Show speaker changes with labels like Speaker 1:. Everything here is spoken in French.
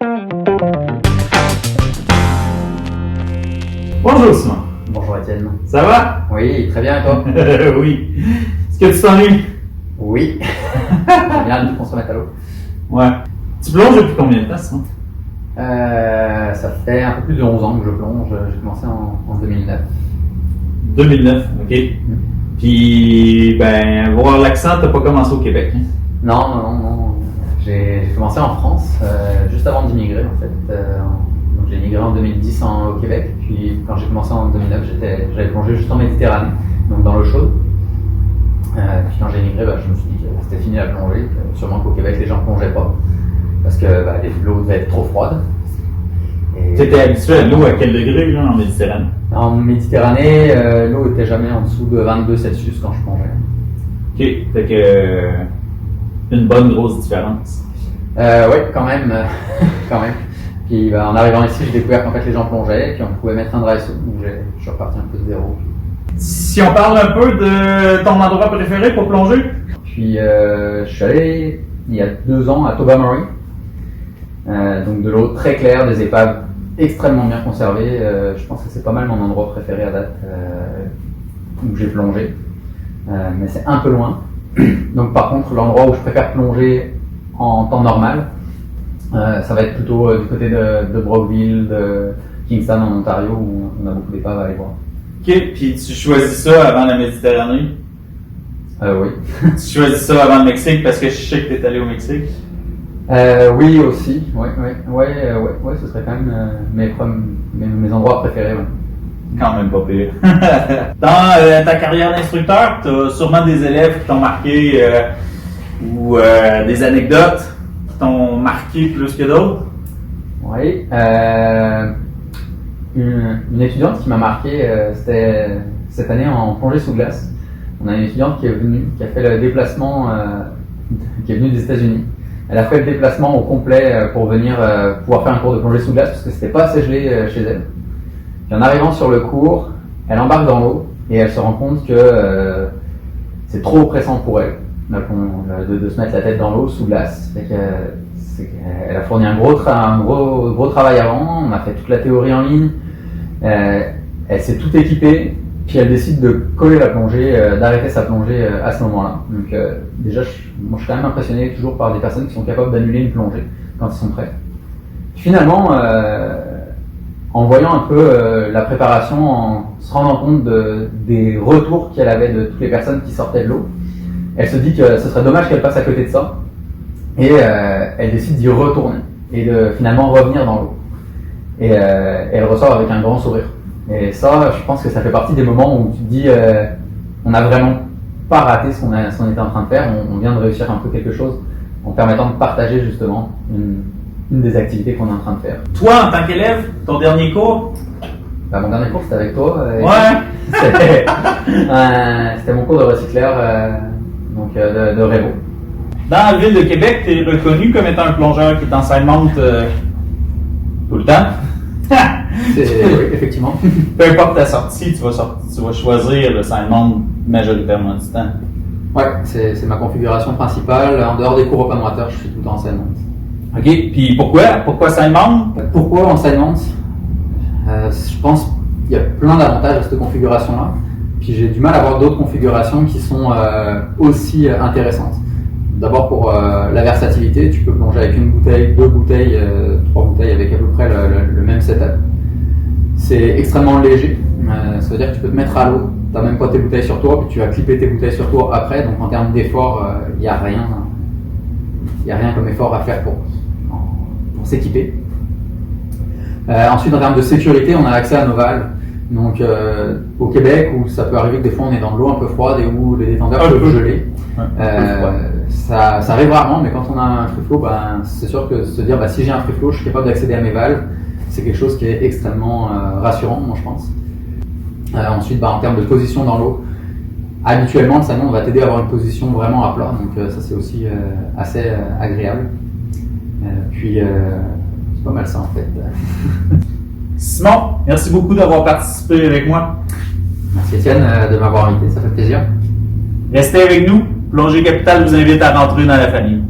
Speaker 1: Bonjour Simon.
Speaker 2: Bonjour Étienne.
Speaker 1: Ça va?
Speaker 2: Oui, très bien et toi?
Speaker 1: Oui. Est-ce que tu t'ennuies?
Speaker 2: Oui. J'aime bien qu'on se remette à l'eau.
Speaker 1: Ouais. Tu plonges depuis combien de temps, Simon?
Speaker 2: Ça fait un peu plus de 11 ans que je plonge. J'ai commencé en 2009.
Speaker 1: 2009, ok. Puis, ben, voir l'accent, t'as pas commencé au Québec. Hein?
Speaker 2: Non. J'ai commencé en France, juste avant d'immigrer en fait. Donc j'ai immigré en 2010 au Québec. Puis quand j'ai commencé en 2009, j'avais plongé juste en Méditerranée, donc dans l'eau chaude. Puis quand j'ai immigré, je me suis dit que c'était fini la plongée, que sûrement qu'au Québec les gens plongeaient pas. Parce que l'eau devait être trop froide.
Speaker 1: Tu étais habitué à l'eau à quel degré là, en Méditerranée?
Speaker 2: En Méditerranée, l'eau était jamais en dessous de 22 Celsius quand je plongeais.
Speaker 1: Ok, fait que une bonne grosse différence.
Speaker 2: Oui, quand même. Quand même. Puis en arrivant ici, j'ai découvert qu'en fait les gens plongeaient, puis on pouvait mettre un dry suit, donc je suis reparti un peu de zéro.
Speaker 1: Si on parle un peu de ton endroit préféré pour plonger?
Speaker 2: Puis je suis allé il y a 2 ans à Tobermory. Donc de l'eau très claire, des épaves extrêmement bien conservées. Je pense que c'est pas mal mon endroit préféré à date où j'ai plongé. Mais c'est un peu loin. Donc par contre, l'endroit où je préfère plonger en temps normal, ça va être plutôt du côté de Brockville, de Kingston en Ontario, où on a beaucoup d'épaves à aller voir.
Speaker 1: Ok, puis tu choisis ça avant la Méditerranée?
Speaker 2: Oui.
Speaker 1: Tu choisis ça avant le Mexique parce que je sais que tu es allé au Mexique?
Speaker 2: Oui aussi, ouais, ce serait quand même mes endroits préférés. Ouais.
Speaker 1: Quand même pas pire. Dans ta carrière d'instructeur, tu as sûrement des élèves qui t'ont marqué ou des anecdotes qui t'ont marqué plus que d'autres?
Speaker 2: Oui. Une étudiante qui m'a marqué, c'était cette année en plongée sous glace. On a une étudiante qui a fait le déplacement, qui est venue des États-Unis. Elle a fait le déplacement au complet pour venir pouvoir faire un cours de plongée sous glace parce que c'était pas assez gelé chez elle. Puis en arrivant sur le cours, elle embarque dans l'eau et elle se rend compte que c'est trop oppressant pour elle de se mettre la tête dans l'eau sous glace. Elle a fourni un gros travail avant, on a fait toute la théorie en ligne, elle s'est tout équipée, puis elle décide de coller la plongée, d'arrêter sa plongée à ce moment-là. Donc déjà, moi je suis quand même impressionné toujours par des personnes qui sont capables d'annuler une plongée quand ils sont prêts. Puis finalement, en voyant un peu la préparation, en se rendant compte des retours qu'elle avait de toutes les personnes qui sortaient de l'eau, elle se dit que ce serait dommage qu'elle passe à côté de ça. Et elle décide d'y retourner et de finalement revenir dans l'eau. Et elle ressort avec un grand sourire. Et ça, je pense que ça fait partie des moments où tu te dis on n'a vraiment pas raté ce qu'on était en train de faire, on vient de réussir un peu quelque chose en permettant de partager justement une des activités qu'on est en train de faire.
Speaker 1: Toi, en tant qu'élève, ton dernier cours?
Speaker 2: Mon dernier cours, c'était avec toi.
Speaker 1: Ouais!
Speaker 2: C'était mon cours de recycleur, donc de Révo.
Speaker 1: Dans la ville de Québec, tu es reconnu comme étant un plongeur qui t'enseigne tout le temps?
Speaker 2: Oui, effectivement.
Speaker 1: Peu importe ta sortie, tu vas choisir le Sidemonte majoritairement du temps.
Speaker 2: Ouais, c'est ma configuration principale. En dehors des cours open water, je suis tout le temps en Sidemonte.
Speaker 1: Ok, puis pourquoi Sidemonte?
Speaker 2: Pourquoi en Sidemonte? Je pense qu'il y a plein d'avantages à cette configuration-là. Puis j'ai du mal à voir d'autres configurations qui sont aussi intéressantes. D'abord pour la versatilité, tu peux plonger avec une bouteille, 2 bouteilles, 3 bouteilles avec à peu près le même setup. C'est extrêmement léger, ça veut dire que tu peux te mettre à l'eau, tu n'as même pas tes bouteilles sur toi, puis tu vas clipper tes bouteilles sur toi après, donc en termes d'effort, il n'y a rien comme effort à faire pour s'équiper. Ensuite, en termes de sécurité, on a accès à nos valves. Donc au Québec, où ça peut arriver que des fois on est dans de l'eau un peu froide et où les détendeurs peuvent geler. Ça arrive rarement, mais quand on a un free flow, c'est sûr que se dire si j'ai un free flow, je suis capable d'accéder à mes valves, c'est quelque chose qui est extrêmement rassurant, moi je pense. Ensuite, en termes de position dans l'eau, habituellement le salmon va t'aider à avoir une position vraiment à plat, donc ça c'est aussi assez agréable. Puis c'est pas mal ça en fait.
Speaker 1: Simon, merci beaucoup d'avoir participé avec moi.
Speaker 2: Merci Étienne de m'avoir invité, ça fait plaisir.
Speaker 1: Restez avec nous. Plongée Capital vous invite à rentrer dans la famille.